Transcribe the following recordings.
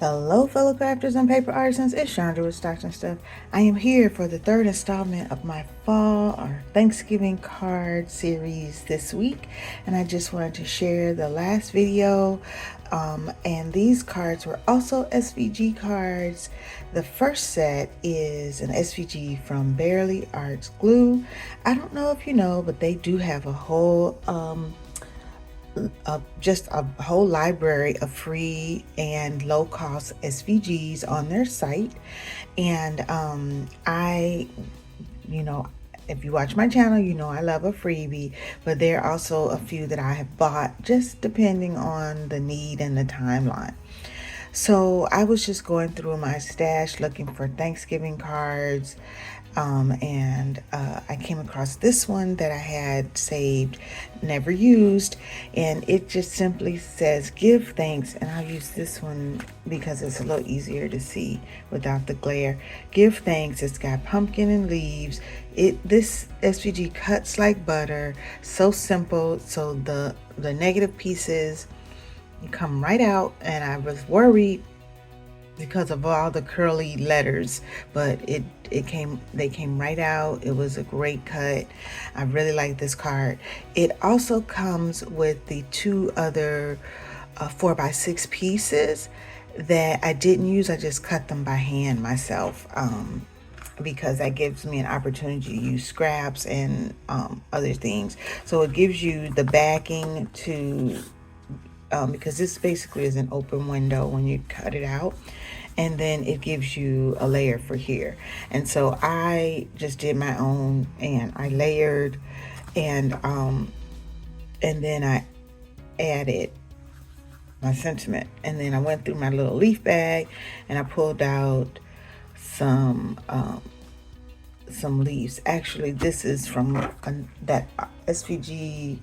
Hello, fellow crafters and paper artisans. It's Chandra with Stocks and Stuff. I am here for the third installment of my fall or Thanksgiving card series this week, and I just wanted to share the last video. And these cards were also SVG cards. The first set is an SVG from Barely Arts Glue. I don't know if you know, but they do have a whole just a whole library of free and low-cost SVGs on their site. And if you watch my channel, you know I love a freebie, but there are also a few that I have bought just depending on the need and the timeline. So I was just going through my stash looking for Thanksgiving cards, and I came across this one that I had saved, never used, and it just simply says give thanks, and I'll use this one because it's a little easier to see without the glare. Give thanks. It's got pumpkin and leaves. This SVG cuts like butter, so simple. So the negative pieces come right out, and I was worried because of all the curly letters, but they came right out. It was a great cut. I really like this card. It also comes with the two other 4x6 pieces that I didn't use. I just cut them by hand myself, because that gives me an opportunity to use scraps and other things. So it gives you the backing to because this basically is an open window when you cut it out, and then it gives you a layer for here. And so I just did my own, and I layered, and then I added my sentiment, and then I went through my little leaf bag and I pulled out some leaves. Actually, this is from that SVG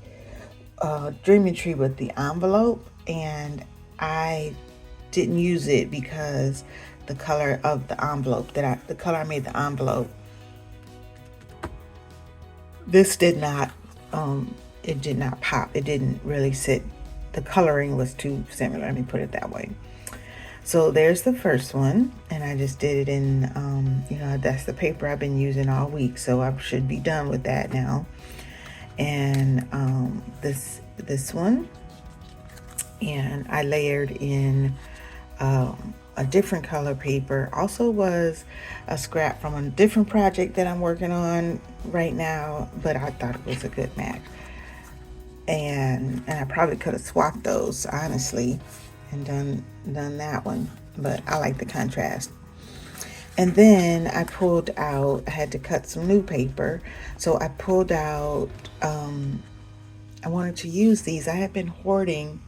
Dreaming Tree with the envelope, and I didn't use it because the color of the envelope the color I made the envelope, this did not it did not pop. It didn't really sit. The coloring was too similar, let me put it that way. So there's the first one, and I just did it in that's the paper I've been using all week, so I should be done with that now. And this one, and I layered in a different color paper. Also was a scrap from a different project that I'm working on right now, but I thought it was a good match, and I probably could have swapped those honestly and done that one, but I like the contrast. And then I pulled out, I had to cut some new paper, so I pulled out, I wanted to use these. I have been hoarding,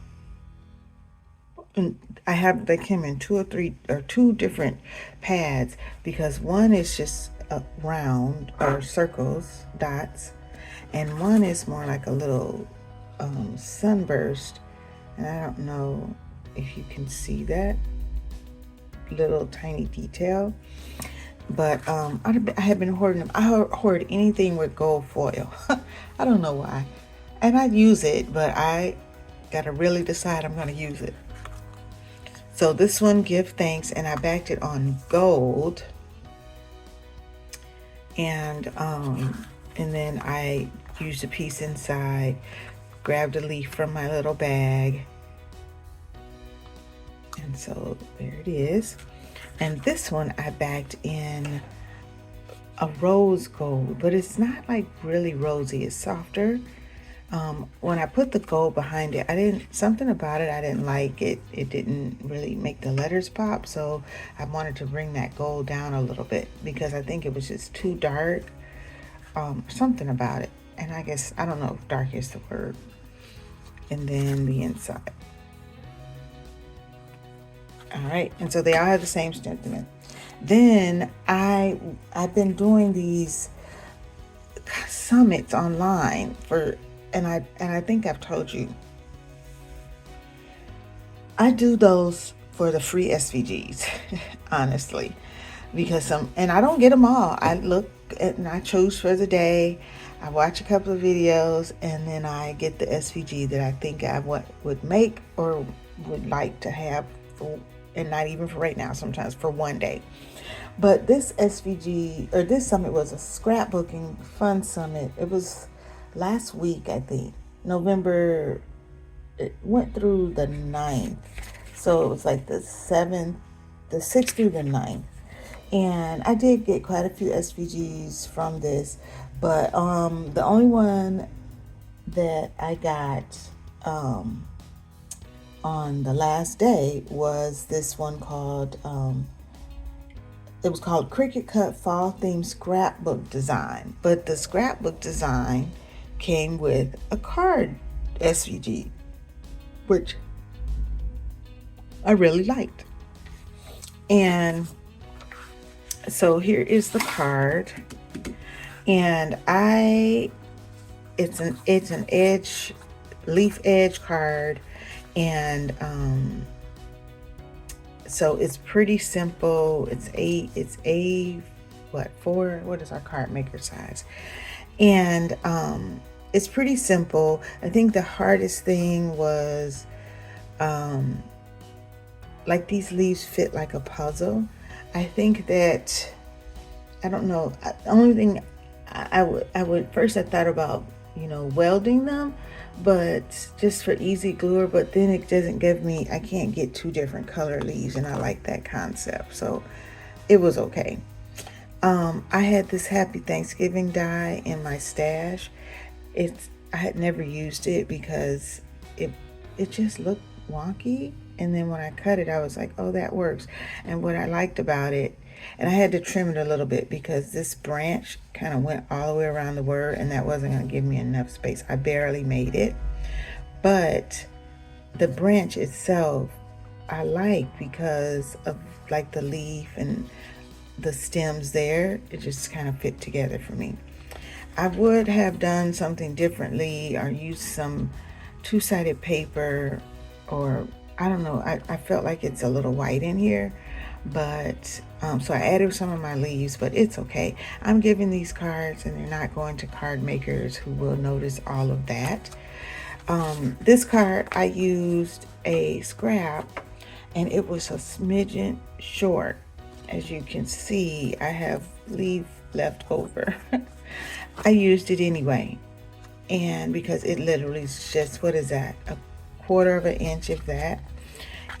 and they came in two different pads, because one is just a round or circles, dots, and one is more like a little sunburst, and I don't know if you can see that little tiny detail, but I have been hoarding them. I hoard anything with gold foil. I don't know why, and I use it, but I gotta really decide I'm gonna use it. So this one, give thanks, and I backed it on gold, and then I used a piece inside, grabbed a leaf from my little bag, and so there it is. And this one I backed in a rose gold, but it's not like really rosy, it's softer. When I put the gold behind it, something about it I didn't like. It didn't really make the letters pop, so I wanted to bring that gold down a little bit because I think it was just too dark, something about it. And I guess, I don't know if dark is the word. And then the inside. All right, and so they all have the same sentiment. Then I've been doing these summits online and I think I've told you, I do those for the free SVGs, honestly, because and I don't get them all. I look at and I choose for the day. I watch a couple of videos, and then I get the SVG that I think I would make or would like to have and not even for right now, sometimes for one day. But this SVG, or this summit, was a Scrapbooking Fun Summit. It was last week, I think, November. It went through the 9th, so it was like the 7th, the 6th through the 9th. And I did get quite a few SVGs from this, but the only one that I got on the last day was this one called it was called Cricket Cut Fall Theme Scrapbook Design. But the scrapbook design came with a card SVG, which I really liked. And so here is the card. And it's an edge, leaf edge card. And so it's pretty simple. It's what is our card maker size? And it's pretty simple. I think the hardest thing was like these leaves fit like a puzzle. I think that, I don't know, the only thing I would first, I thought about, welding them, but just for easy glue, but then it doesn't give me, I can't get two different color leaves, and I like that concept, so it was okay. I had this Happy Thanksgiving die in my stash. I had never used it because it just looked wonky, and then when I cut it, I was like, oh, that works. And what I liked about it, and I had to trim it a little bit because this branch kind of went all the way around the word, and that wasn't going to give me enough space. I barely made it, but the branch itself I like because of like the leaf and the stems there. It just kind of fit together for me. I would have done something differently or used some two-sided paper, or I don't know. I felt like it's a little white in here, but so I added some of my leaves, but it's okay. I'm giving these cards, and they're not going to card makers who will notice all of that. This card, I used a scrap, and it was a smidgen short. As you can see, I have leaf left over. I used it anyway, and because it literally is just, what is that, a quarter of an inch of that,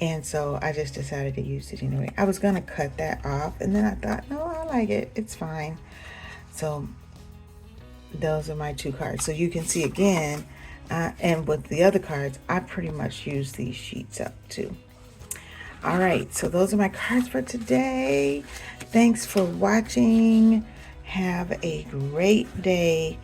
and so I just decided to use it anyway. I was gonna cut that off, and then I thought, no, I like it, it's fine. So those are my two cards. So you can see again, and with the other cards, I pretty much use these sheets up too. All right, so those are my cards for today. Thanks for watching. Have a great day.